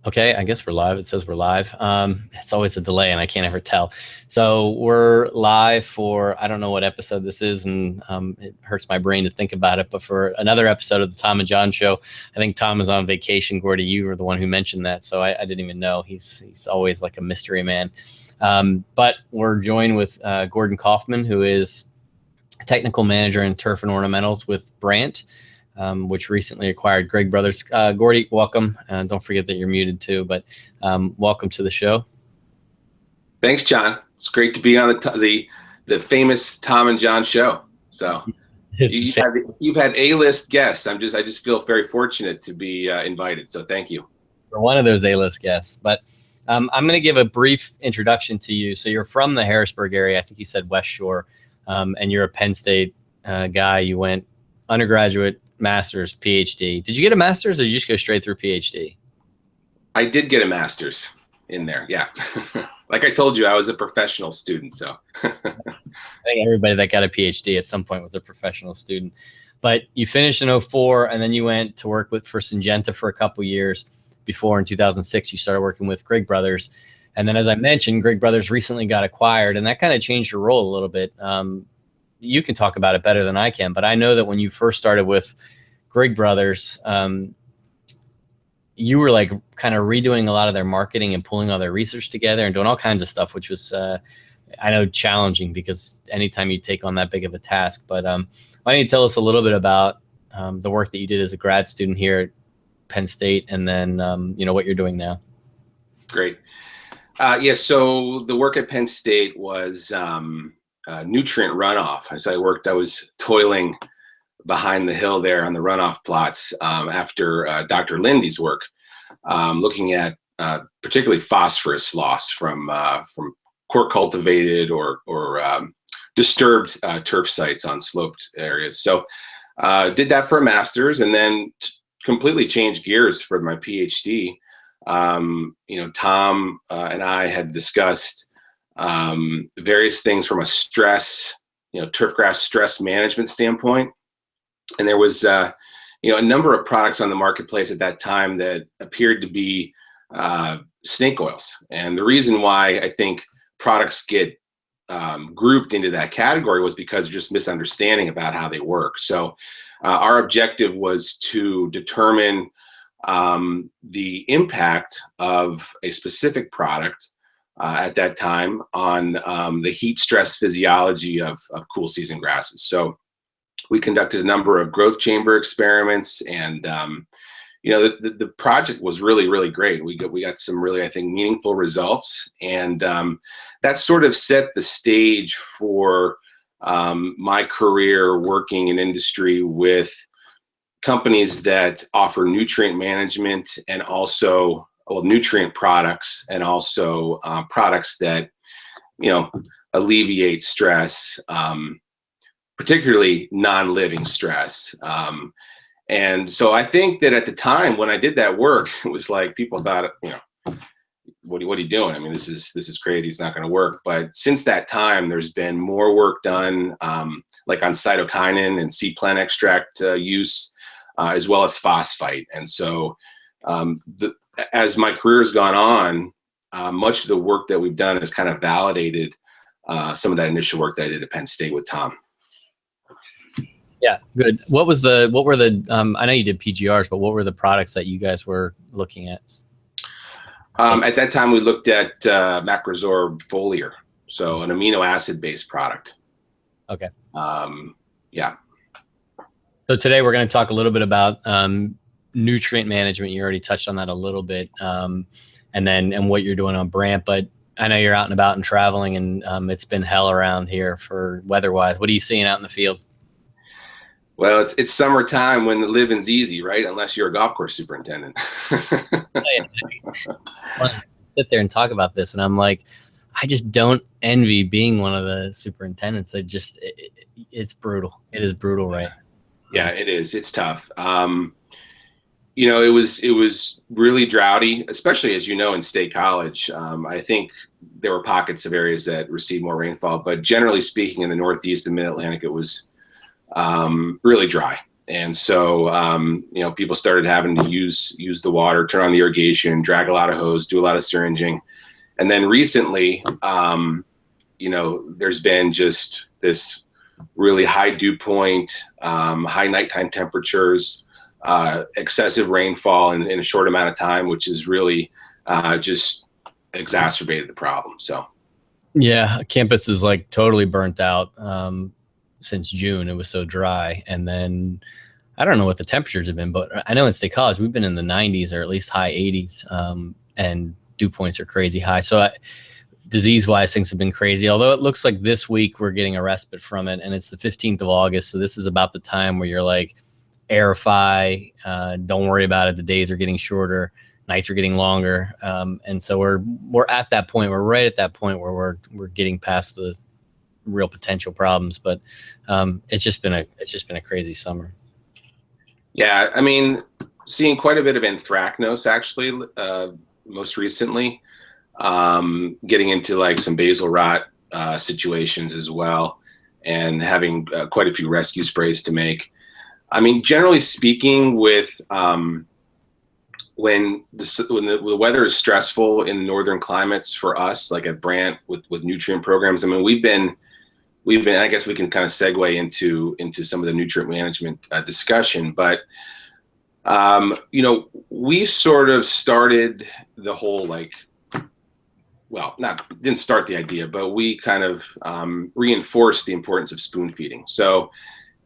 Okay, I guess we're live. It says we're live. It's always a delay, and I can't ever tell. So we're live for, I don't know what episode this is, and it hurts my brain to think about it, but for another episode of the Tom and John Show. I think Tom is on vacation. Gordy, you were the one who mentioned that, so I didn't even know. He's always like a mystery man. But we're joined with Gordon Kauffman, who is technical manager in turf and ornamentals with BRANDT. Which recently acquired Grigg Brothers. Gordy, welcome. Don't forget that you're muted too, but welcome to the show. Thanks, John. It's great to be on the famous Tom and John show. So you've had A-list guests. I just feel very fortunate to be invited. So thank you. For one of those A-list guests, but I'm going to give a brief introduction to you. So you're from the Harrisburg area. I think you said West Shore, and you're a Penn State guy. You went undergraduate, master's, PhD. Did you get a master's or did you just go straight through PhD? I did get a master's in there. Yeah. Like I told you, I was a professional student. So I think everybody that got a PhD at some point was a professional student. But you finished in 2004, and then you went to work for Syngenta for a couple years before in 2006 you started working with Grigg Brothers. And then, as I mentioned, Grigg Brothers recently got acquired, and that kind of changed your role a little bit. You can talk about it better than I can, but I know that when you first started with Grigg Brothers, you were like kind of redoing a lot of their marketing and pulling all their research together and doing all kinds of stuff, which was, I know, challenging because anytime you take on that big of a task. But why don't you tell us a little bit about the work that you did as a grad student here at Penn State, and then what you're doing now? Great. Yeah. So the work at Penn State was nutrient runoff. As I was toiling behind the hill there on the runoff plots after Dr. Lindy's work, looking at particularly phosphorus loss from core cultivated or disturbed turf sites on sloped areas. So did that for a master's, and then completely changed gears for my PhD. Tom and I had discussed various things from a stress, turfgrass stress management standpoint. And there was, a number of products on the marketplace at that time that appeared to be snake oils. And the reason why I think products get grouped into that category was because of just misunderstanding about how they work. So our objective was to determine the impact of a specific product at that time on the heat stress physiology of cool season grasses. So we conducted a number of growth chamber experiments, and the project was really, really great. We got some really, I think, meaningful results, and that sort of set the stage for my career working in industry with companies that offer nutrient management and also nutrient products, and also products that alleviate stress, particularly non-living stress. And so I think that at the time when I did that work, it was like people thought, what are you doing? I mean, this is crazy. It's not going to work. But since that time, there's been more work done, like on cytokinin and C-plen extract use, as well as phosphite. And so as my career has gone on, much of the work that we've done has kind of validated some of that initial work that I did at Penn State with Tom. Yeah, good. What were the, I know you did PGRs, but what were the products that you guys were looking at? At that time, we looked at Macrosorb foliar, so an amino acid based product. Okay. Yeah. So today we're going to talk a little bit about nutrient management. You already touched on that a little bit, and what you're doing on BRANDT. But I know you're out and about and traveling, and it's been hell around here for weather-wise. What are you seeing out in the field? Well, it's summertime when the living's easy, right? Unless you're a golf course superintendent. I sit there and talk about this, and I'm like, I just don't envy being one of the superintendents. It's brutal. It is brutal, right? Yeah, it is. It's tough. It was really droughty, especially as in State College. I think there were pockets of areas that received more rainfall, but generally speaking, in the Northeast and Mid-Atlantic, it was really dry. And so, people started having to use the water, turn on the irrigation, drag a lot of hose, do a lot of syringing. And then recently, there's been just this really high dew point, high nighttime temperatures, excessive rainfall in a short amount of time, which has really just exacerbated the problem. So, yeah, campus is like totally burnt out since June. It was so dry. And then I don't know what the temperatures have been, but I know in State College, we've been in the 90s or at least high 80s, and dew points are crazy high. So disease-wise, things have been crazy, although it looks like this week we're getting a respite from it, and it's the 15th of August, so this is about the time where you're like, airify, don't worry about it, the days are getting shorter, nights are getting longer, and so we're at that point, we're right at that point where we're getting past the real potential problems, but it's just been a crazy summer. Yeah, I mean, seeing quite a bit of anthracnose actually, most recently, getting into like some basal rot situations as well, and having quite a few rescue sprays to make. I mean, generally speaking, with when the weather is stressful in northern climates for us, like at BRANDT with nutrient programs, I mean, we've been, I guess we can kind of segue into some of the nutrient management discussion, but we sort of started the whole didn't start the idea, but we kind of reinforced the importance of spoon feeding. So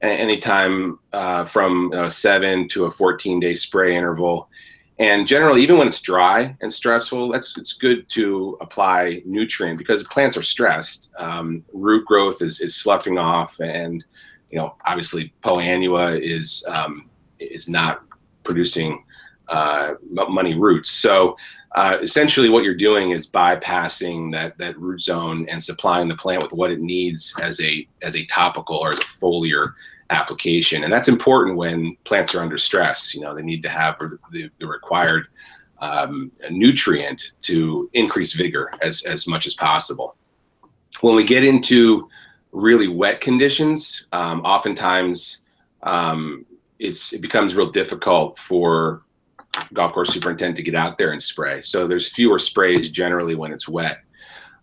anytime from a 7 to a 14-day spray interval, and generally, even when it's dry and stressful, it's good to apply nutrient because plants are stressed. Root growth is sloughing off, and obviously polyannua is not producing money roots. So essentially what you're doing is bypassing that root zone and supplying the plant with what it needs as a topical or as a foliar application. And that's important when plants are under stress. They need to have the required nutrient to increase vigor as much as possible. When we get into really wet conditions, oftentimes it becomes real difficult for golf course superintendent to get out there and spray. So there's fewer sprays generally when it's wet.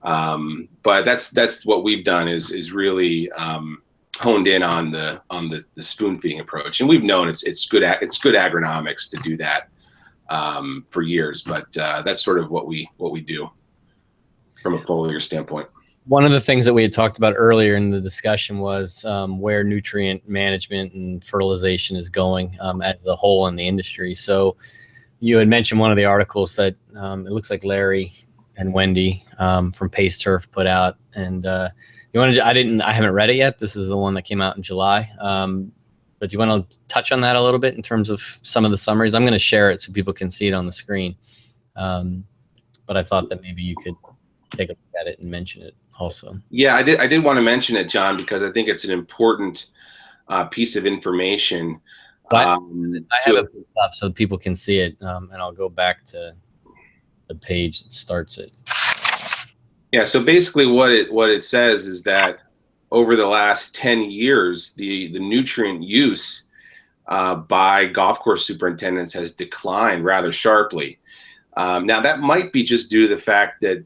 But that's what we've done is really honed in on the spoon feeding approach. And we've known it's good agronomics to do that for years, but that's sort of what we do from a foliar standpoint. One of the things that we had talked about earlier in the discussion was where nutrient management and fertilization is going as a whole in the industry. So you had mentioned one of the articles that it looks like Larry and Wendy from Pace Turf put out, and I haven't read it yet. This is the one that came out in July. But do you want to touch on that a little bit in terms of some of the summaries? I'm going to share it so people can see it on the screen. But I thought that maybe you could take a look at it and mention it also. Yeah, I did want to mention it, John, because I think it's an important piece of information. I have it up so people can see it, and I'll go back to the page that starts it. Yeah, so basically what it says is that over the last 10 years, the nutrient use by golf course superintendents has declined rather sharply. Now that might be just due to the fact that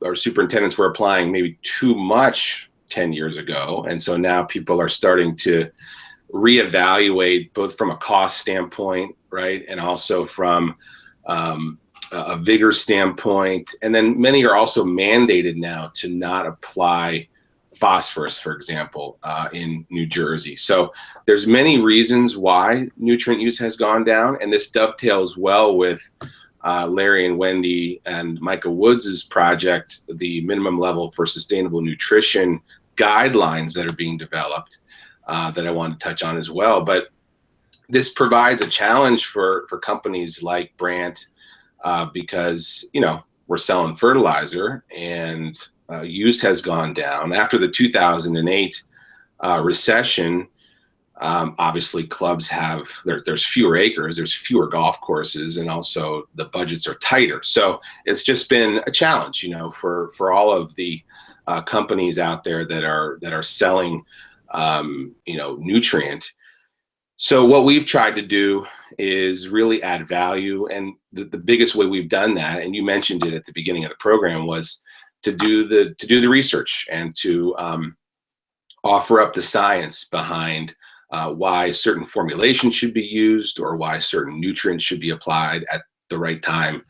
our superintendents were applying maybe too much 10 years ago, and so now people are starting to reevaluate both from a cost standpoint, right, and also from a vigor standpoint. And then many are also mandated now to not apply phosphorus, for example, in New Jersey. So there's many reasons why nutrient use has gone down, and this dovetails well with Larry and Wendy and Micah Woods' project, the minimum level for sustainable nutrition guidelines that are being developed that I want to touch on as well. But this provides a challenge for companies like BRANDT because, we're selling fertilizer and use has gone down. After the 2008 recession, obviously clubs there's fewer acres, there's fewer golf courses, and also the budgets are tighter. So it's just been a challenge, for all of the companies out there that are selling, nutrient. So what we've tried to do is really add value, and the biggest way we've done that, and you mentioned it at the beginning of the program, was to do the research and to offer up the science behind why certain formulations should be used or why certain nutrients should be applied at the right time.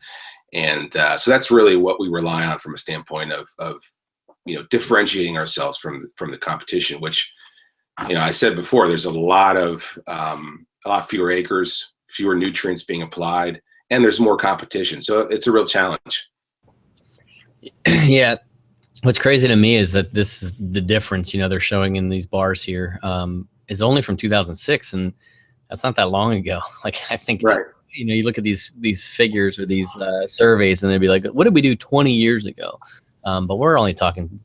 And so that's really what we rely on from a standpoint of differentiating ourselves from the competition, which, I said before, there's a lot fewer acres, fewer nutrients being applied, and there's more competition. So it's a real challenge. Yeah. What's crazy to me is that this is the difference, they're showing in these bars here, is only from 2006. And that's not that long ago. Like, I think, right. You look at these figures or these surveys, and they'd be like, what did we do 20 years ago? But we're only talking,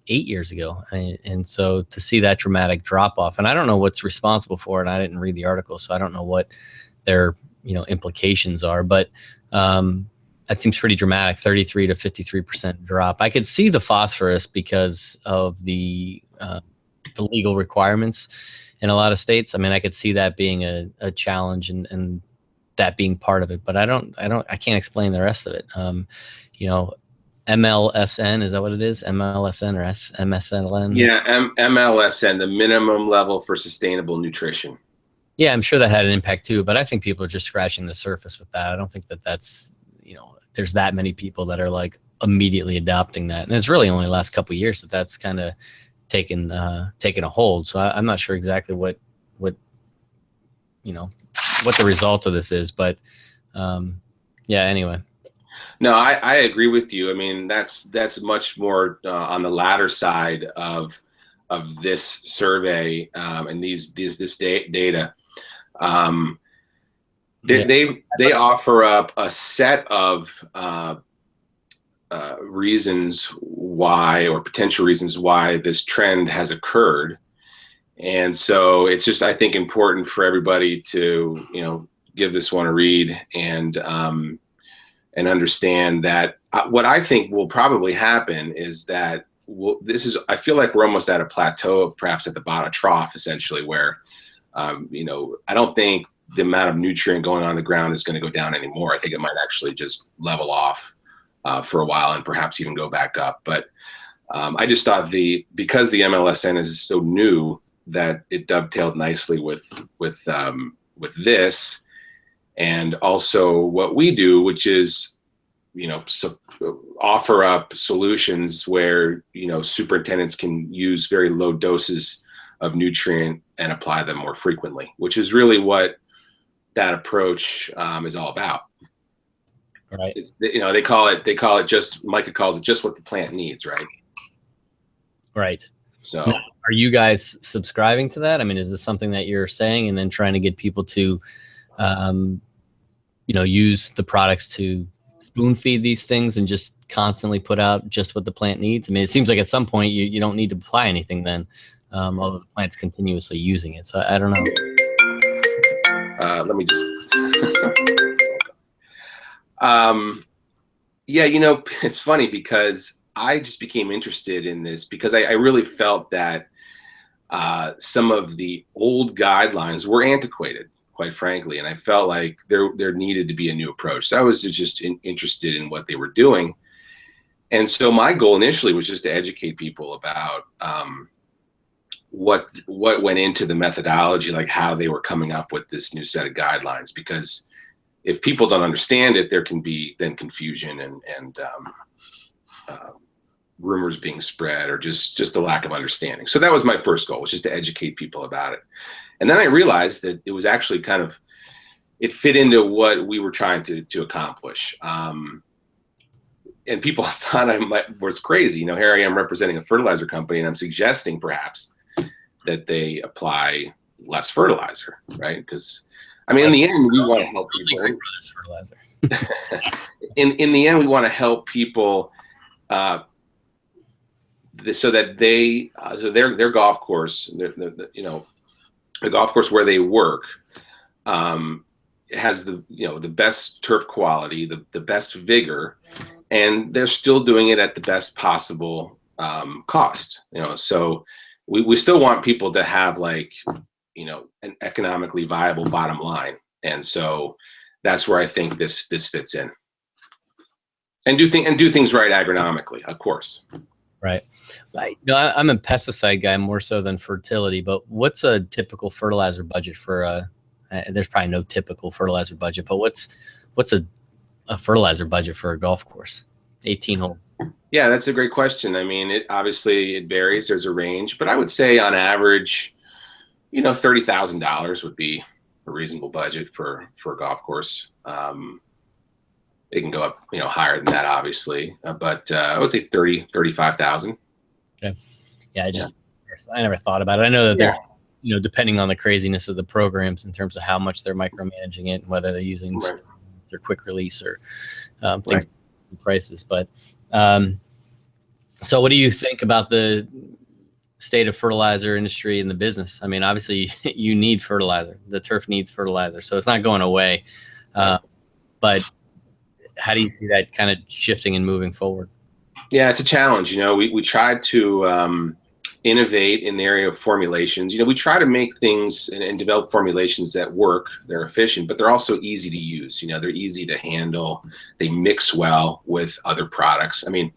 8 years ago. And so to see that dramatic drop off, and I don't know what's responsible for it. I didn't read the article, so I don't know what their, implications are, but that seems pretty dramatic, 33 to 53% drop. I could see the phosphorus because of the legal requirements in a lot of states. I mean, I could see that being a challenge and that being part of it, but I can't explain the rest of it. MLSN, is that what it is? MLSN or MSLN? Yeah, MLSN, the minimum level for sustainable nutrition. Yeah, I'm sure that had an impact too, but I think people are just scratching the surface with that. I don't think that's, there's that many people that are like immediately adopting that. And it's really only the last couple of years that's kind of taken a hold. So I'm not sure exactly what the result of this is, but yeah, anyway. No, I agree with you. I mean, that's much more on the latter side of this survey and this data. They offer up a set of reasons why, or potential reasons why, this trend has occurred. And so it's just, I think, important for everybody to give this one a read and understand that what I think will probably happen is that I feel like we're almost at a plateau, perhaps at the bottom trough, essentially, where I don't think the amount of nutrient going on the ground is going to go down anymore. I think it might actually just level off for a while and perhaps even go back up. But I just thought because the MLSN is so new, that it dovetailed nicely with this, and also what we do, which is offer up solutions where superintendents can use very low doses of nutrient and apply them more frequently, which is really what that approach is all about. Right. They call it just, Micah calls it just what the plant needs, right? Right. So now, are you guys subscribing to that? I mean, is this something that you're saying and then trying to get people to, use the products to spoon feed these things and just constantly put out just what the plant needs? I mean, it seems like at some point you don't need to apply anything then, although the plant's continuously using it. So I don't know. Let me just, yeah, it's funny because I just became interested in this because I really felt that some of the old guidelines were antiquated, quite frankly, and I felt like there needed to be a new approach. So I was just interested in what they were doing, and so my goal initially was just to educate people about what went into the methodology, like how they were coming up with this new set of guidelines. Because if people don't understand it, there can be then confusion and rumors being spread, or just a lack of understanding. So that was my first goal, was just to educate people about it. And then I realized that it was actually it fit into what we were trying to accomplish. And people thought I was crazy. Here I am representing a fertilizer company, and I'm suggesting perhaps that they apply less fertilizer, right? Because, I mean, in the end, we want to help people. Grigg Brothers fertilizer. in the end, we want to help people so that their golf course, the golf course where they work, has the best turf quality, the best vigor, and they're still doing it at the best possible cost. So we still want people to have an economically viable bottom line. And so that's where I think this fits in. And do things right agronomically, of course. Right. I'm a pesticide guy more so than fertility, but what's a typical fertilizer budget for there's probably no typical fertilizer budget, but what's a fertilizer budget for a golf course? 18 hole. Yeah, that's a great question. I mean, it varies. There's a range, but I would say on average, $30,000 would be a reasonable budget for a golf course. It can go up, higher than that, obviously, but I would say 35,000. Okay. Yeah, I never thought about it. I know that they're, depending on the craziness of the programs in terms of how much they're micromanaging it and whether they're using their quick release or things, prices. But so what do you think about the state of fertilizer industry and the business? I mean, obviously you need fertilizer. The turf needs fertilizer, so it's not going away. But how do you see that kind of shifting and moving forward? Yeah, it's a challenge. We tried to innovate in the area of formulations. We try to make things and develop formulations that work. They're efficient, but they're also easy to use. They're easy to handle. They mix well with other products. I mean,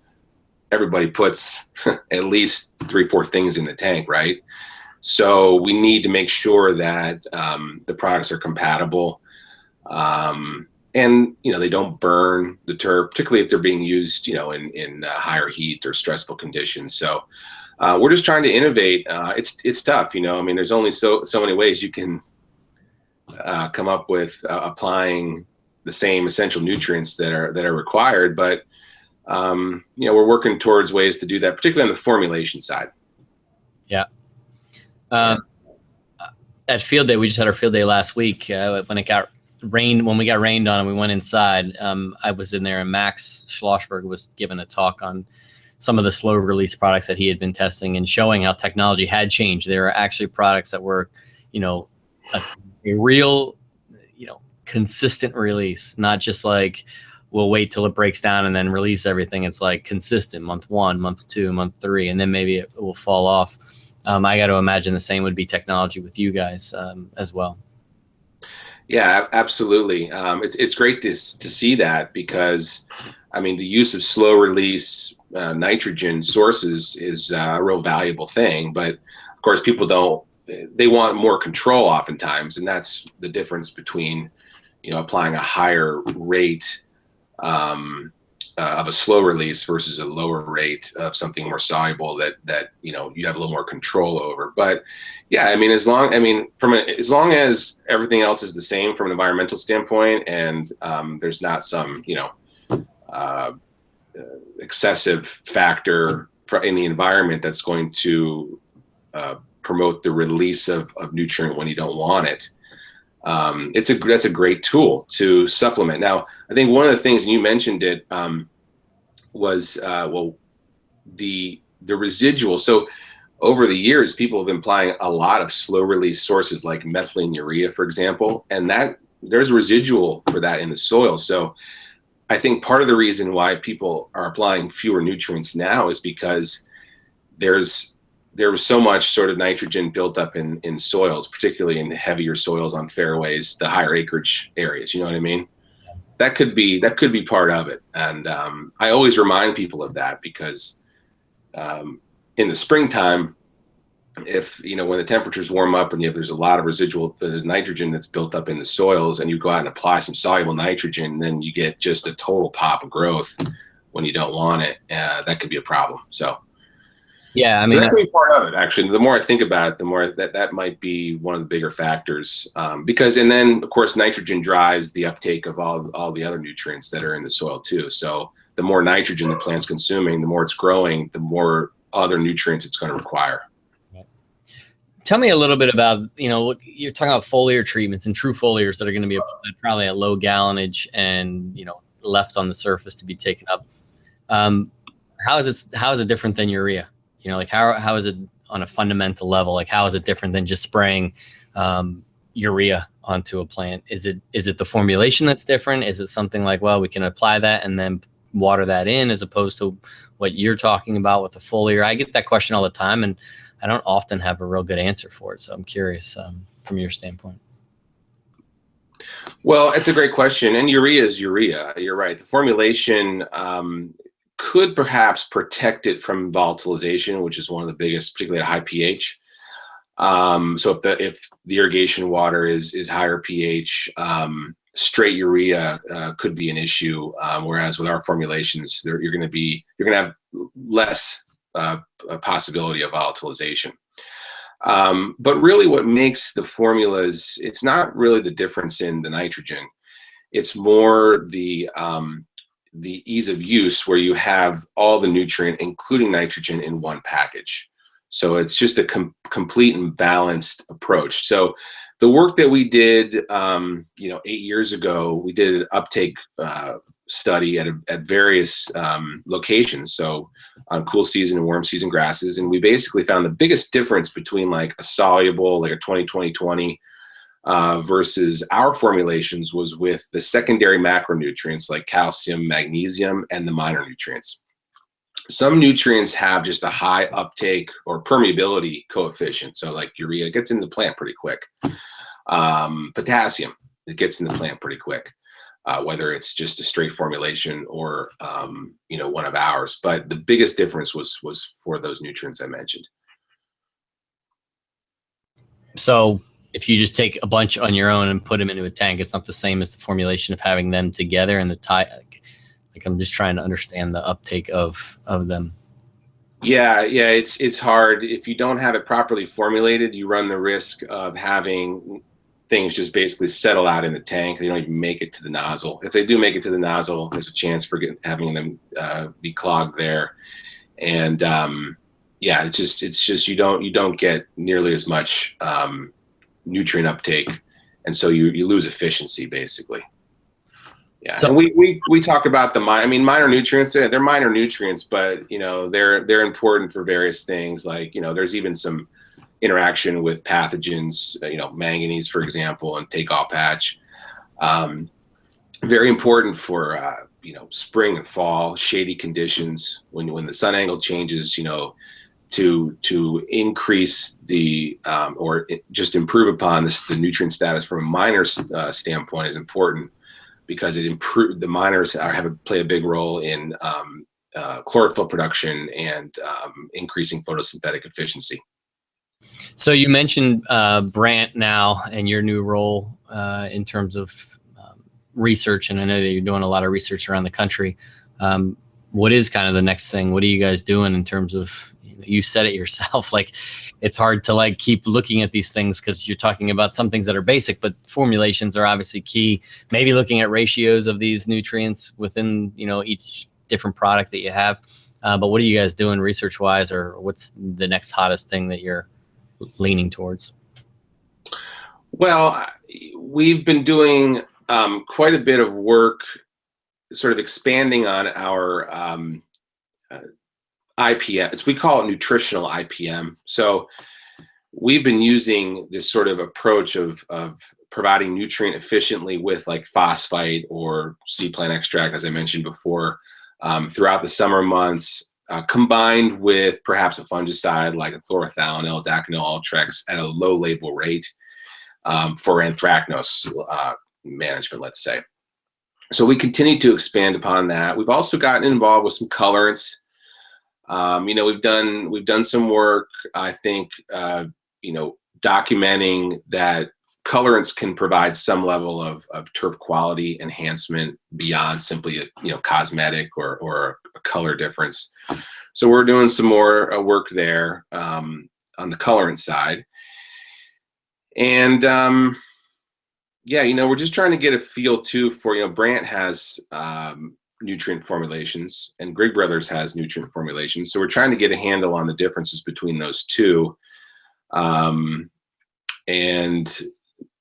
everybody puts at least 3-4 things in the tank, right? So we need to make sure that the products are compatible. And they don't burn the turf, particularly if they're being used, in higher heat or stressful conditions. So we're just trying to innovate. It's tough, I mean, there's only so many ways you can come up with applying the same essential nutrients that are required. But we're working towards ways to do that, particularly on the formulation side. Yeah. At field day, we just had our field day last week when it got rained. When we got rained on and we went inside, I was in there and Max Schlossberg was giving a talk on some of the slow release products that he had been testing and showing how technology had changed. There are actually products that were, a real, consistent release, not just like we'll wait till it breaks down and then release everything. It's like consistent month 1, month 2, month 3, and then maybe it will fall off. I got to imagine the same would be technology with you guys as well. Yeah, absolutely. It's great to see that because, I mean, the use of slow release nitrogen sources is a real valuable thing. But of course, they want more control oftentimes. And that's the difference between, applying a higher rate of a slow release versus a lower rate of something more soluble that you have a little more control over. But yeah, I mean, as long as everything else is the same from an environmental standpoint, and there's not some excessive factor in the environment that's going to promote the release of nutrient when you don't want it. That's a great tool to supplement. Now, I think one of the things, and you mentioned it, was the residual. So over the years, people have been applying a lot of slow release sources like methylene urea, for example, and that there's residual for that in the soil. So I think part of the reason why people are applying fewer nutrients now is because there was so much sort of nitrogen built up in soils, particularly in the heavier soils on fairways, the higher acreage areas. You know what I mean? That could be part of it. And I always remind people of that because in the springtime, if when the temperatures warm up and there's a lot of residual nitrogen that's built up in the soils, and you go out and apply some soluble nitrogen, then you get just a total pop of growth when you don't want it. That could be a problem. So. Yeah, I mean, that could be part of it. Actually, the more I think about it, the more that might be one of the bigger factors. Because, and then of course, nitrogen drives the uptake of all the other nutrients that are in the soil too. So the more nitrogen the plant's consuming, the more it's growing, the more other nutrients it's going to require. Tell me a little bit about, you're talking about foliar treatments and true foliars that are going to be applied probably at low gallonage and left on the surface to be taken up. How is it different than urea? Like how is it on a fundamental level? Like how is it different than just spraying urea onto a plant? Is it the formulation that's different? Is it something like, well, we can apply that and then water that in, as opposed to what you're talking about with the foliar? I get that question all the time, and I don't often have a real good answer for it. So I'm curious. from your standpoint? Well, it's a great question. And urea is urea. You're right. The formulation could perhaps protect it from volatilization, which is one of the biggest, particularly at high pH. So if the irrigation water is higher pH, straight urea could be an issue. Whereas with our formulations, you're going to have less possibility of volatilization. But really what makes the formulas, it's not really the difference in the nitrogen. It's more the ease of use, where you have all the nutrient, including nitrogen, in one package. So it's just a complete and balanced approach. So the work that we did, 8 years ago, we did an uptake study at various locations. So on cool season and warm season grasses. And we basically found the biggest difference between like a soluble, like a 20-20-20 versus our formulations was with the secondary macronutrients like calcium, magnesium, and the minor nutrients. Some nutrients have just a high uptake or permeability coefficient. So like urea, it gets in the plant pretty quick. Potassium, it gets in the plant pretty quick. Whether it's just a straight formulation or one of ours. But the biggest difference was for those nutrients I mentioned. So if you just take a bunch on your own and put them into a tank, it's not the same as the formulation of having them together and the tie. Like I'm just trying to understand the uptake of them. Yeah, it's hard. If you don't have it properly formulated, you run the risk of having things just basically settle out in the tank. They don't even make it to the nozzle. If they do make it to the nozzle, there's a chance for having them be clogged there. And it's just you don't get nearly as much nutrient uptake, and so you lose efficiency basically. Yeah, so, and we talk about minor nutrients. They're minor nutrients, but they're important for various things. Like there's even some interaction with pathogens, manganese, for example, and takeoff patch. Very important for spring and fall, shady conditions when the sun angle changes. To increase the or just improve upon the nutrient status from a miner standpoint is important, because the miners play a big role in chlorophyll production and increasing photosynthetic efficiency. So you mentioned BRANDT now and your new role in terms of research, and I know that you're doing a lot of research around the country. What is kind of the next thing? What are you guys doing in terms of, you said it yourself, like it's hard to like keep looking at these things because you're talking about some things that are basic, but formulations are obviously key. Maybe looking at ratios of these nutrients within each different product that you have. But what are you guys doing research wise, or what's the next hottest thing that you're leaning towards? Well, we've been doing quite a bit of work sort of expanding on our IPM. We call it nutritional IPM. So we've been using this sort of approach of providing nutrient efficiently with like phosphite or sea plant extract, as I mentioned before, throughout the summer months, combined with perhaps a fungicide like a chlorothalonil, daconil, Ultrex at a low label rate for anthracnose management, let's say. So we continue to expand upon that. We've also gotten involved with some colorants. We've done some work, I think, documenting that colorants can provide some level of turf quality enhancement beyond simply a cosmetic or a color difference. So we're doing some more work there on the colorant side. And we're just trying to get a feel too for, BRANDT has nutrient formulations and Grigg Brothers has nutrient formulations. So we're trying to get a handle on the differences between those two. And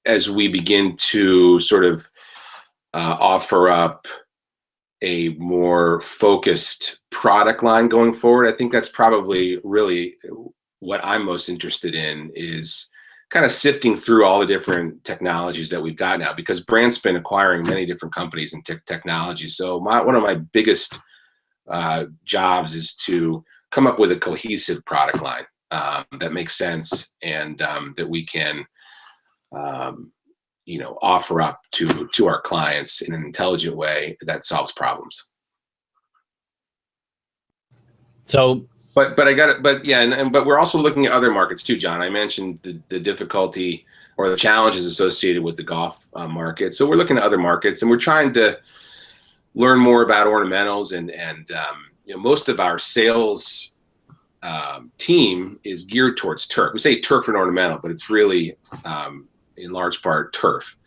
as we begin to sort of offer up a more focused product line going forward, I think that's probably really what I'm most interested in, is kind of sifting through all the different technologies that we've got now, because BRANDT's been acquiring many different companies and technologies. So one of my biggest jobs is to come up with a cohesive product line that makes sense and that we can offer up to our clients in an intelligent way that solves problems. So, but we're also looking at other markets too, John. I mentioned the difficulty or the challenges associated with the golf market. So we're looking at other markets, and we're trying to learn more about ornamentals, and most of our sales team is geared towards turf. We say turf and ornamental, but it's really in large part turf.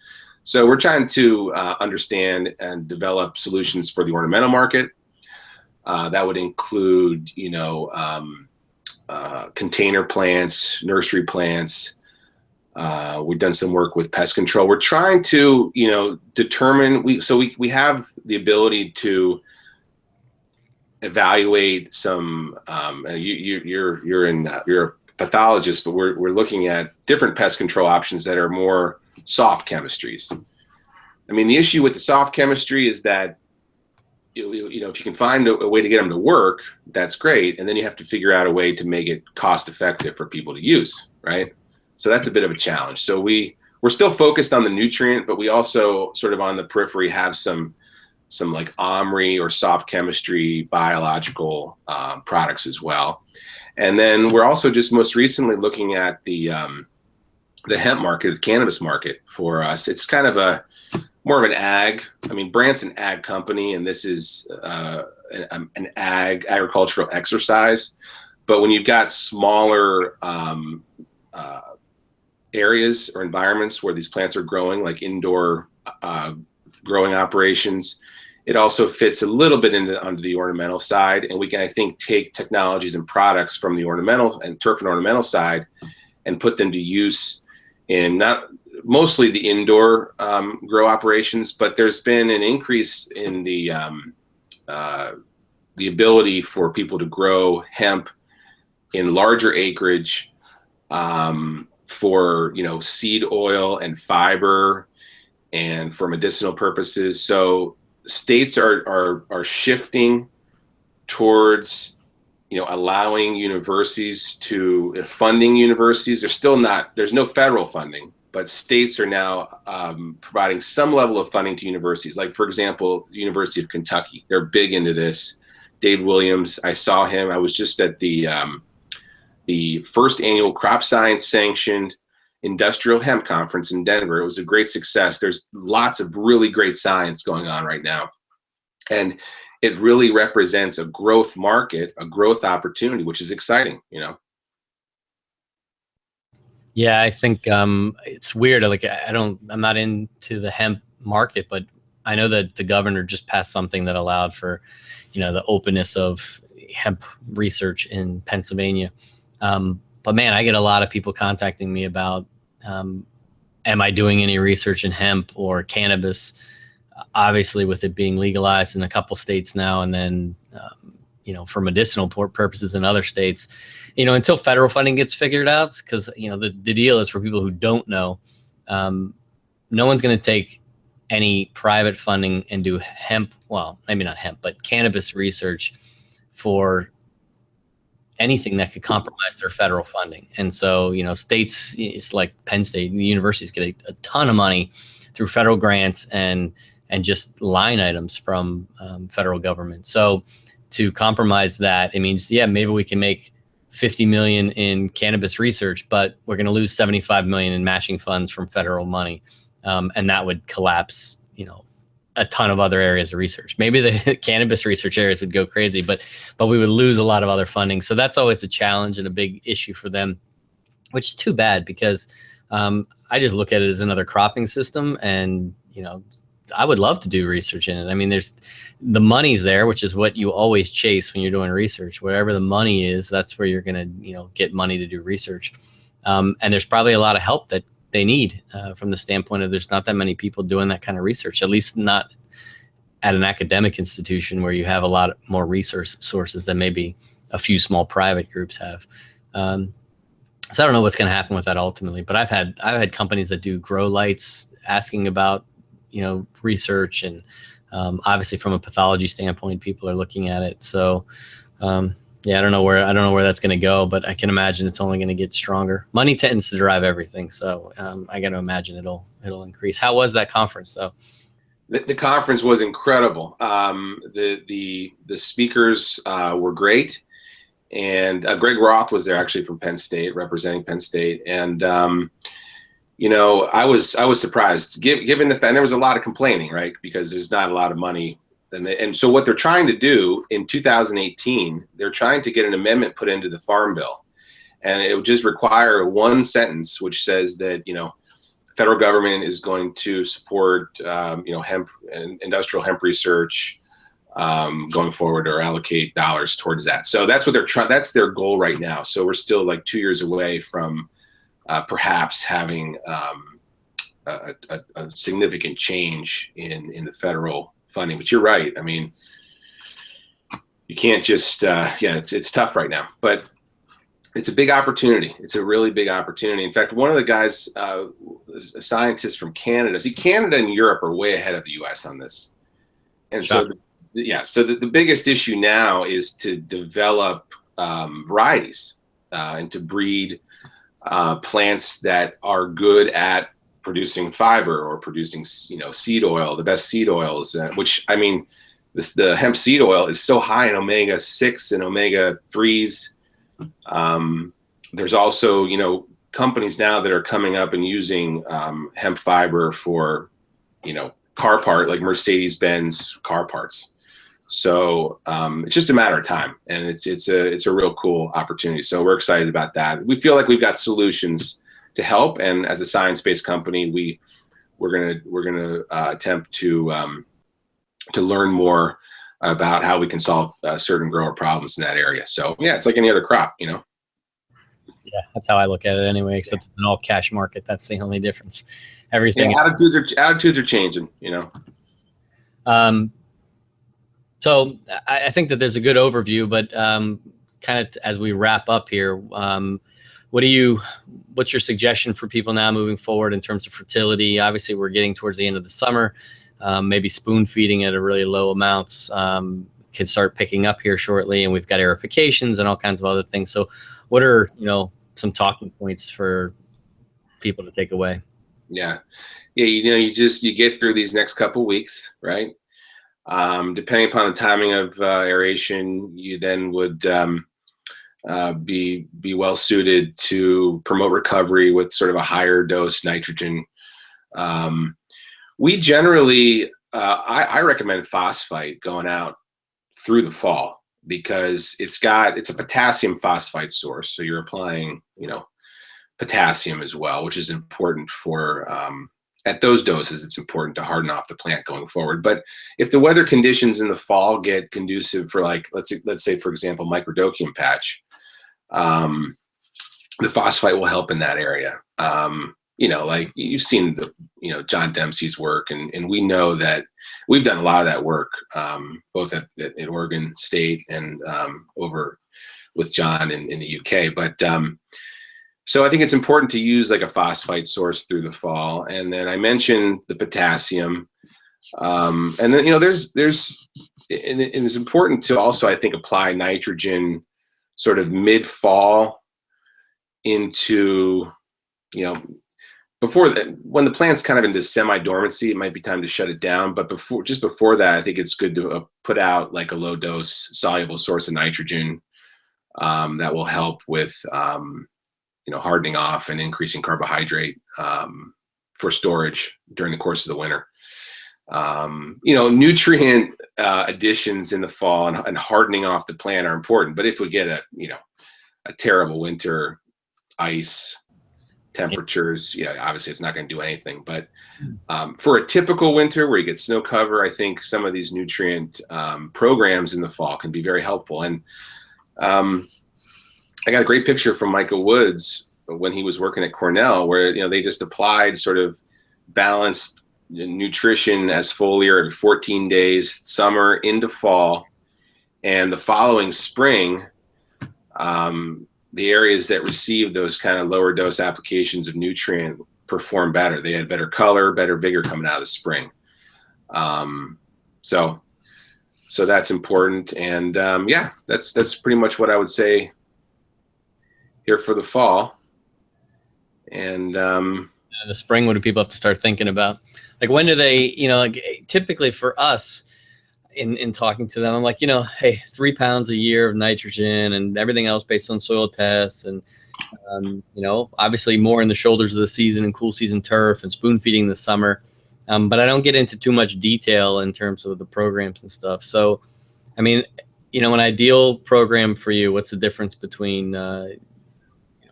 So we're trying to understand and develop solutions for the ornamental market. That would include, container plants, nursery plants. We've done some work with pest control. We're trying to, determine. We have the ability to evaluate some. You're a pathologist, but we're looking at different pest control options that are more soft chemistries. I mean, the issue with the soft chemistry is that, if you can find a way to get them to work, that's great. And then you have to figure out a way to make it cost effective for people to use, right? So that's a bit of a challenge. So we're still focused on the nutrient, but we also sort of on the periphery have some like OMRI or soft chemistry biological products as well. And then we're also just most recently looking at the hemp market, the cannabis market for us. It's kind of more of an ag. I mean, BRANDT's an ag company, and this is an agricultural exercise. But when you've got smaller areas or environments where these plants are growing, like indoor growing operations, it also fits a little bit onto the ornamental side. And we can, I think, take technologies and products from the ornamental and turf and ornamental side and put them to use in not mostly the indoor grow operations, but there's been an increase in the ability for people to grow hemp in larger acreage for seed oil and fiber and for medicinal purposes. So states are shifting towards allowing universities to funding universities. There's no federal funding, but states are now providing some level of funding to universities. Like, for example, the University of Kentucky, they're big into this. Dave Williams, I saw him. I was just at the first annual crop science sanctioned industrial hemp conference in Denver. It was a great success. There's lots of really great science going on right now. And it really represents a growth market, a growth opportunity, which is exciting, Yeah, I think it's weird. Like, I'm not into the hemp market, but I know that the governor just passed something that allowed for, the openness of hemp research in Pennsylvania. But man, I get a lot of people contacting me about, am I doing any research in hemp or cannabis? Obviously, with it being legalized in a couple states now, and then, for medicinal purposes in other states, until federal funding gets figured out, because, the deal is, for people who don't know, no one's going to take any private funding and do hemp, well, maybe not hemp, but cannabis research for anything that could compromise their federal funding. And so, states, it's like Penn State, the universities get a ton of money through federal grants and just line items from federal government. So to compromise that, it means, maybe we can make 50 million in cannabis research, but we're going to lose 75 million in matching funds from federal money. And that would collapse, a ton of other areas of research. Maybe the cannabis research areas would go crazy, but we would lose a lot of other funding. So that's always a challenge and a big issue for them, which is too bad, because I just look at it as another cropping system. And, I would love to do research in it. I mean, the money's there, which is what you always chase when you're doing research. Wherever the money is, that's where you're going to, get money to do research. And there's probably a lot of help that they need from the standpoint of, there's not that many people doing that kind of research, at least not at an academic institution where you have a lot more resource sources than maybe a few small private groups have. So I don't know what's going to happen with that ultimately, but I've had companies that do grow lights asking about, research, and obviously from a pathology standpoint, people are looking at it. So Yeah, I don't know where that's going to go, but I can imagine it's only going to get stronger. Money tends to drive everything, so I got to imagine it'll increase. How was that conference though? The conference was incredible. The speakers were great, and Greg Roth was there actually from Penn State, representing Penn State, and you know, I was surprised given the fact there was a lot of complaining, right? Because there's not a lot of money. And so what they're trying to do in 2018, they're trying to get an amendment put into the Farm Bill. And it would just require one sentence which says that, you know, federal government is going to support, you know, hemp and industrial hemp research going forward, or allocate dollars towards that. So that's what they're trying. That's their goal right now. So we're still like 2 years away from perhaps having a significant change in the federal funding. But you're right. I mean, you can't just yeah, it's tough right now, but it's a big opportunity. It's a really big opportunity. In fact, one of the guys, a scientist from Canada, see, Canada and Europe are way ahead of the US on this. And so the biggest issue now is to develop varieties and to breed plants that are good at producing fiber or producing, you know, seed oil, the best seed oils, which, I mean, the hemp seed oil is so high in omega-6 and omega-3s. There's also, you know, companies now that are coming up and using hemp fiber for, you know, car part, like Mercedes-Benz car parts. So it's just a matter of time, and it's a real cool opportunity. So we're excited about that. We feel like we've got solutions to help, and as a science-based company, we're gonna attempt to learn more about how we can solve certain grower problems in that area. So yeah, it's like any other crop, you know. Yeah, that's how I look at it anyway. Except it's an all cash market. That's the only difference. Everything. Yeah, attitudes are changing, you know. So I think that there's a good overview, but kind of as we wrap up here, what's your suggestion for people now moving forward in terms of fertility? Obviously, we're getting towards the end of the summer. Maybe spoon feeding at a really low amounts can start picking up here shortly, and we've got aerifications and all kinds of other things. So what are, you know, some talking points for people to take away? Yeah, you know, you get through these next couple weeks, right? Depending upon the timing of aeration, you then would be well suited to promote recovery with sort of a higher dose nitrogen. We generally, I recommend phosphite going out through the fall, because it's a potassium phosphite source. So you're applying, you know, potassium as well, which is important for, at those doses, it's important to harden off the plant going forward. But if the weather conditions in the fall get conducive for, like, let's say, for example, microdochium patch, the phosphite will help in that area. You know, like you've seen you know, John Dempsey's work, and we know that we've done a lot of that work, both at Oregon State and over with John in the UK. But so I think it's important to use like a phosphite source through the fall. And then I mentioned the potassium, and then, you know, and it's important to also, I think, apply nitrogen sort of mid-fall into, you know, when the plant's kind of into semi-dormancy, it might be time to shut it down. But just before that, I think it's good to put out like a low dose soluble source of nitrogen that will help with, you know, hardening off and increasing carbohydrate for storage during the course of the winter. You know, nutrient additions in the fall and hardening off the plant are important. But if we get a terrible winter, ice, temperatures, you know, obviously it's not going to do anything. But for a typical winter where you get snow cover, I think some of these nutrient programs in the fall can be very helpful. And I got a great picture from Michael Woods when he was working at Cornell, where, you know, they just applied sort of balanced nutrition as foliar every 14 days, summer into fall, and the following spring, the areas that received those kind of lower dose applications of nutrient performed better. They had better color, better vigor coming out of the spring. So So that's important. And yeah, that's pretty much what I would say here for the fall. And the spring, what do people have to start thinking about? Like, when do they, like typically for us in talking to them, I'm like, hey, 3 pounds a year of nitrogen and everything else based on soil tests. And, obviously more in the shoulders of the season and cool season turf and spoon feeding this summer. But I don't get into too much detail in terms of the programs and stuff. So, I mean, an ideal program for you, what's the difference between,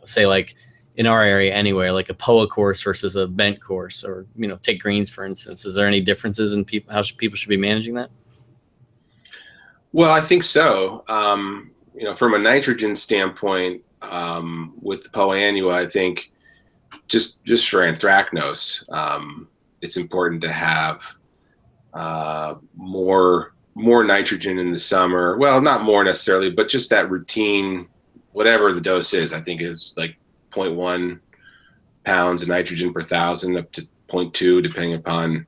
say like in our area anyway, like a POA course versus a BRANDT course, or, take greens, for instance? Is there any differences in how people should be managing that? Well, I think so. From a nitrogen standpoint, with the POA annua, I think just for anthracnose, it's important to have more nitrogen in the summer. Well, not more necessarily, but just that routine, whatever the dose is. I think it's like 0.1 pounds of nitrogen per thousand up to 0.2, depending upon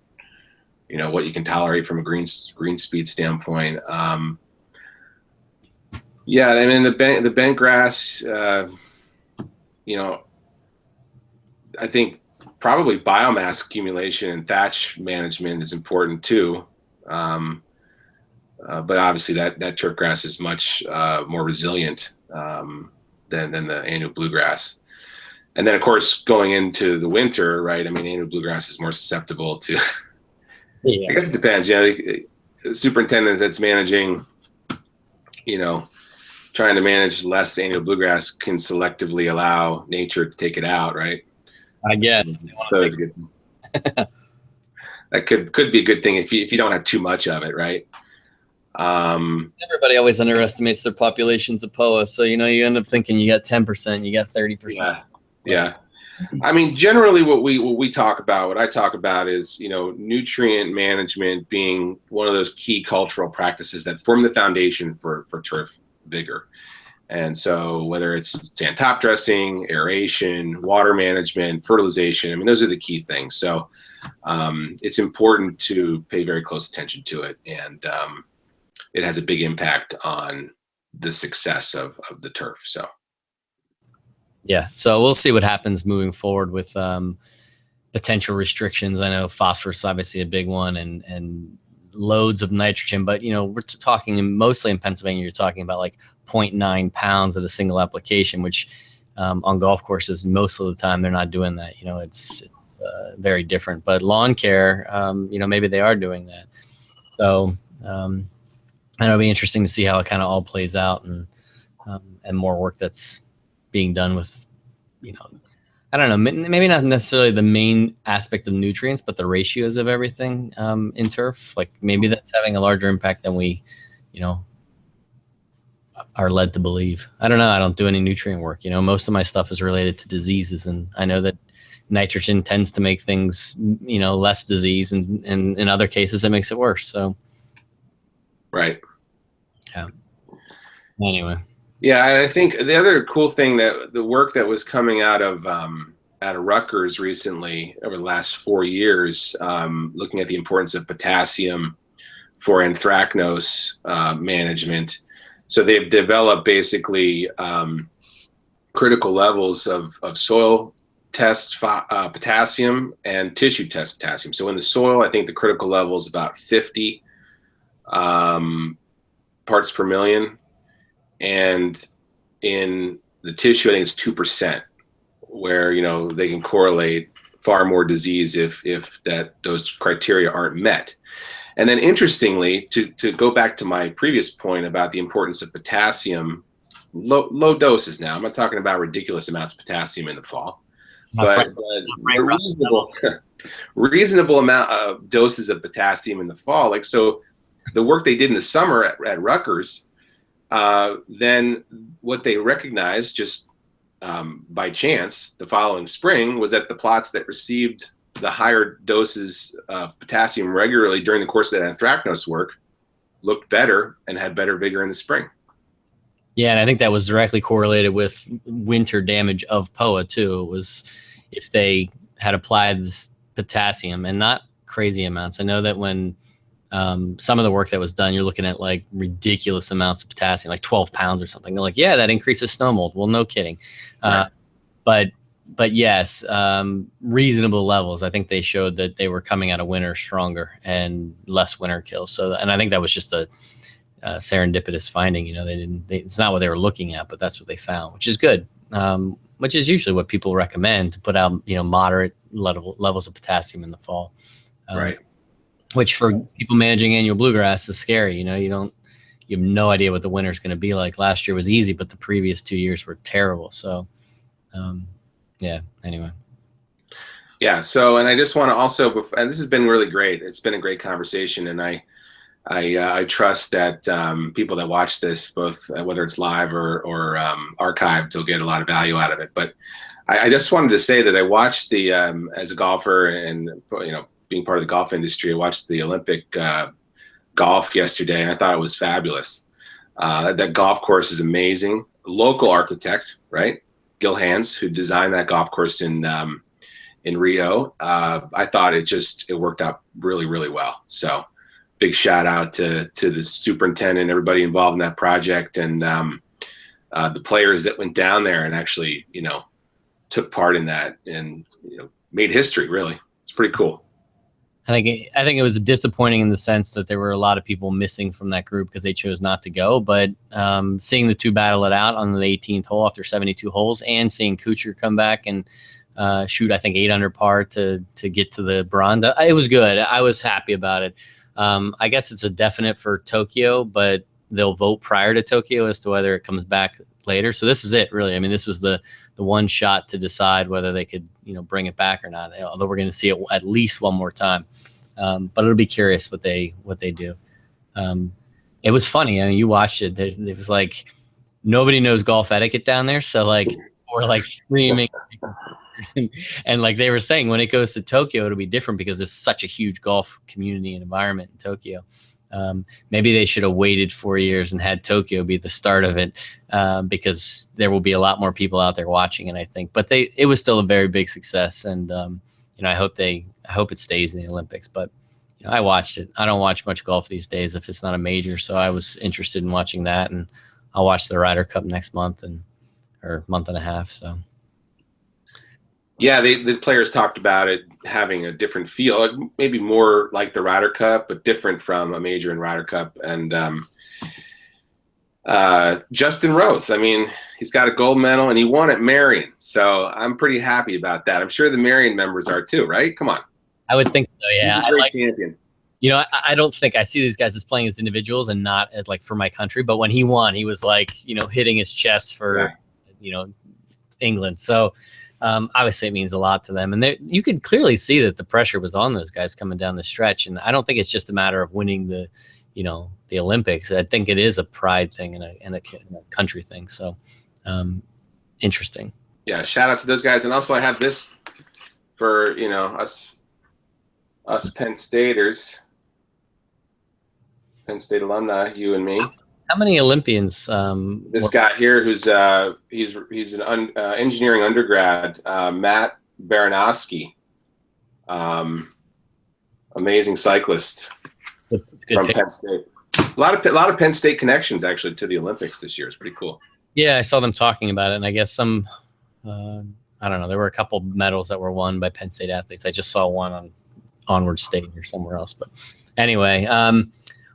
what you can tolerate from a green speed standpoint. Yeah, I mean the bent grass. I think probably biomass accumulation and thatch management is important too. But obviously that turf grass is much more resilient than the annual bluegrass. And then of course going into the winter, right? I mean, annual bluegrass is more susceptible to. Yeah. I guess it depends. The superintendent that's managing, trying to manage less annual bluegrass can selectively allow nature to take it out, right? I guess. So it's a good thing. That could be a good thing if you don't have too much of it, right? Everybody always underestimates their populations of POA, so you end up thinking you got 10%, you got 30%. Yeah. I mean, generally, what I talk about is nutrient management being one of those key cultural practices that form the foundation for turf vigor. And so whether it's sand top dressing, aeration, water management, fertilization, I mean, those are the key things. So it's important to pay very close attention to it. And it has a big impact on the success of the turf. So. Yeah. So we'll see what happens moving forward with potential restrictions. I know phosphorus is obviously a big one, and loads of nitrogen, but we're talking mostly in Pennsylvania, you're talking about like 0.9 pounds at a single application, which on golf courses, most of the time they're not doing that. It's very different, but lawn care, maybe they are doing that. So and it'll be interesting to see how it kind of all plays out, and more work that's being done with, I don't know, maybe not necessarily the main aspect of nutrients, but the ratios of everything in turf. Like maybe that's having a larger impact than we, are led to believe. I don't know. I don't do any nutrient work. Most of my stuff is related to diseases, and I know that nitrogen tends to make things, less disease, and in other cases it makes it worse. So, right. Yeah. Anyway. Yeah, I think the other cool thing, that the work that was coming out of Rutgers recently over the last 4 years, looking at the importance of potassium for anthracnose management. So they've developed basically critical levels of soil test potassium and tissue test potassium. So in the soil, I think the critical level is about 50 parts per million. And in the tissue, I think it's 2%, where they can correlate far more disease if those criteria aren't met. And then interestingly, to go back to my previous point about the importance of potassium, low doses now. I'm not talking about ridiculous amounts of potassium in the fall, but reasonable amount of doses of potassium in the fall. Like, so the work they did in the summer at Rutgers, then what they recognized just by chance the following spring was that the plots that received the higher doses of potassium regularly during the course of that anthracnose work looked better and had better vigor in the spring. Yeah, and I think that was directly correlated with winter damage of POA too. It was if they had applied this potassium, and not crazy amounts. I know that when some of the work that was done, you're looking at like ridiculous amounts of potassium, like 12 pounds or something. They're like, yeah, that increases snow mold. Well, no kidding. Right. But yes, reasonable levels. I think they showed that they were coming out of winter stronger and less winter kills. So, and I think that was just a serendipitous finding. You know, it's not what they were looking at, but that's what they found, which is good. Which is usually what people recommend, to put out, you know, moderate levels of potassium in the fall. Right. Which for people managing annual bluegrass is scary. You know, you have no idea what the winter is going to be like. Last year was easy, but the previous 2 years were terrible. So, yeah, anyway. Yeah. So, and I just want to also, and this has been really great. It's been a great conversation, and I trust that people that watch this, both whether it's live or archived, will get a lot of value out of it. But I just wanted to say that I watched the as a golfer, and you know, being part of the golf industry, I watched the Olympic golf yesterday, and I thought it was fabulous. That golf course is amazing. Local architect, right? Gil Hands, who designed that golf course in Rio. I thought it worked out really, really well. So big shout out to the superintendent, everybody involved in that project, and the players that went down there and actually, you know, took part in that, and, you know, made history. Really, it's pretty cool. I think it was disappointing in the sense that there were a lot of people missing from that group because they chose not to go. But seeing the two battle it out on the 18th hole after 72 holes, and seeing Kuchar come back and shoot, I think 8 under par to get to the bronze, it was good. I was happy about it. I guess it's a definite for Tokyo, but they'll vote prior to Tokyo as to whether it comes back later. So this is it, really. I mean, this was the one shot to decide whether they could, you know, bring it back or not. Although we're going to see it at least one more time, but it'll be curious what they do. It was funny. I mean, you watched it. It was like nobody knows golf etiquette down there, so like we're like screaming. And like they were saying, when it goes to Tokyo, it'll be different because there's such a huge golf community and environment in Tokyo. Maybe they should have waited 4 years and had Tokyo be the start of it, because there will be a lot more people out there watching it, I think. But it was still a very big success, and you know, I hope it stays in the Olympics. But you know, I watched it. I don't watch much golf these days if it's not a major, so I was interested in watching that, and I'll watch the Ryder Cup next month or month and a half. So. Yeah, the players talked about it having a different feel, maybe more like the Ryder Cup, but different from a major and Ryder Cup. And Justin Rose, I mean, he's got a gold medal, and he won at Marion, so I'm pretty happy about that. I'm sure the Marion members are too, right? Come on. I would think so, yeah. He's a great champion. You know, I don't think I see these guys as playing as individuals and not as like for my country. But when he won, he was like, you know, hitting his chest for, you know, England. So obviously it means a lot to them. And you could clearly see that the pressure was on those guys coming down the stretch. And I don't think it's just a matter of winning the Olympics. I think it is a pride thing and a country thing. So interesting. Yeah. Shout out to those guys. And also I have this for, you know, us Penn Staters, Penn State alumni, you and me. How many Olympians? This guy here, who's he's an engineering undergrad, Matt Baranowski, amazing cyclist from Penn State. A lot of Penn State connections actually to the Olympics this year. It's pretty cool. Yeah, I saw them talking about it, and I guess some, I don't know, there were a couple medals that were won by Penn State athletes. I just saw one on Onward State or somewhere else, but anyway.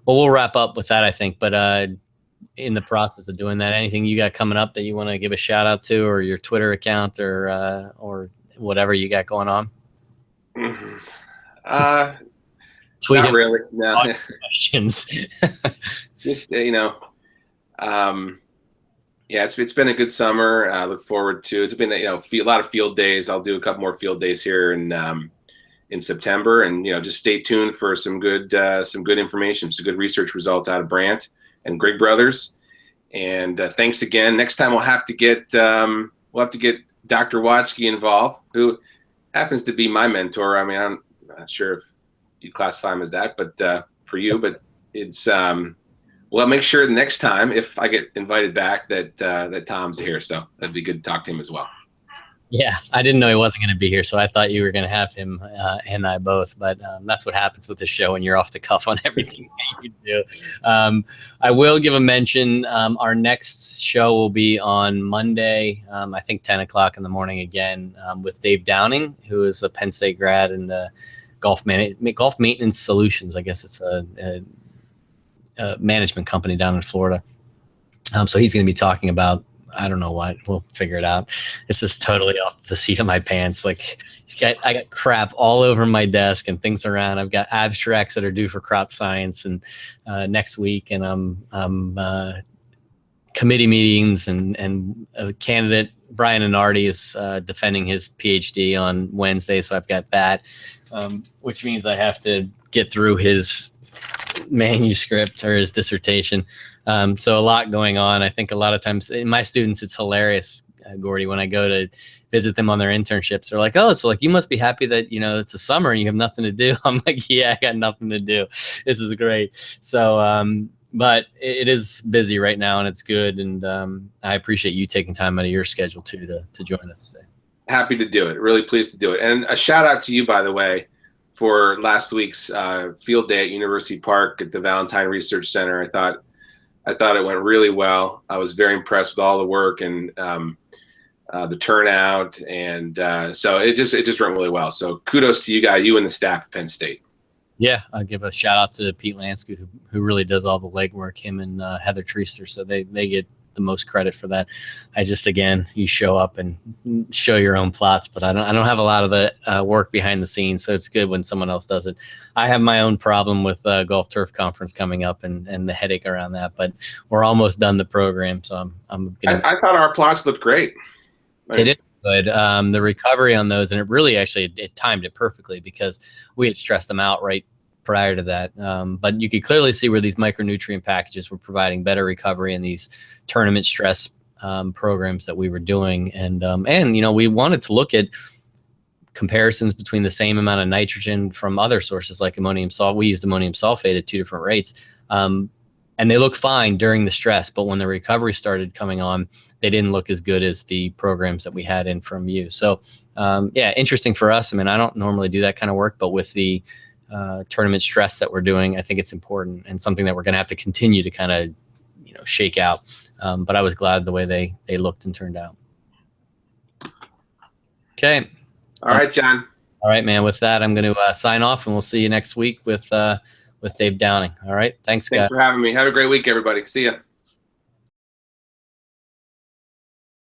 Well, we'll wrap up with that, I think. But in the process of doing that, anything you got coming up that you want to give a shout out to, or your Twitter account, or whatever you got going on? Tweet not really. No. Questions. Just you know, yeah, it's been a good summer. I look forward to it. It's been a lot of field days. I'll do a couple more field days here in September, and just stay tuned for some good information, some good research results out of BRANDT and Grigg Brothers. And thanks again. Next time we'll have to get Dr. Watsky involved, who happens to be my mentor. I mean, I'm not sure if you classify him as that, but for you, but it's well, I'll make sure the next time if I get invited back that Tom's here. So that'd be good to talk to him as well. Yeah, I didn't know he wasn't going to be here, so I thought you were going to have him and I both. But that's what happens with the show when you're off the cuff on everything that you do. I will give a mention. Our next show will be on Monday, I think 10 o'clock in the morning again, with Dave Downing, who is a Penn State grad in the golf maintenance solutions. I guess it's a management company down in Florida. So he's going to be talking about, I don't know what, we'll figure it out. This is totally off the seat of my pants. Like I got crap all over my desk and things around. I've got abstracts that are due for crop science and next week, and I'm committee meetings and a candidate, Brian Anardi, is defending his PhD on Wednesday. So I've got that, which means I have to get through his manuscript or his dissertation. So a lot going on. I think a lot of times in my students, it's hilarious, Gordy, when I go to visit them on their internships, they're like, oh, so like, you must be happy that, it's a summer and you have nothing to do. I'm like, yeah, I got nothing to do. This is great. So, but it is busy right now and it's good. And I appreciate you taking time out of your schedule too to join us today. Happy to do it. Really pleased to do it. And a shout out to you, by the way, for last week's field day at University Park at the Valentine Research Center. I thought it went really well. I was very impressed with all the work and the turnout, and so it just went really well. So kudos to you and the staff at Penn State. Yeah, I'll give a shout out to Pete Lanscoot, who really does all the legwork. Him and Heather Treaster, so they get the most credit for that. I just, again, you show up and show your own plots, but I don't have a lot of the work behind the scenes, so it's good when someone else does it. I have my own problem with Golf Turf Conference coming up and the headache around that, but we're almost done the program, so I thought our plots looked great. It is good. The recovery on those, and it really actually it timed it perfectly because we had stressed them out right prior to that. But you could clearly see where these micronutrient packages were providing better recovery in these tournament stress programs that we were doing. And we wanted to look at comparisons between the same amount of nitrogen from other sources like ammonium sulfate. We used ammonium sulfate at 2 different rates. And they look fine during the stress, but when the recovery started coming on, they didn't look as good as the programs that we had in from you. So, interesting for us. I mean, I don't normally do that kind of work, but with the tournament stress that we're doing, I think it's important and something that we're going to have to continue to kind of, shake out. But I was glad the way they looked and turned out. Okay. All right, John. All right, man. With that, I'm going to sign off, and we'll see you next week with Dave Downing. All right. Thanks, guys. Thanks for having me. Have a great week, everybody. See ya.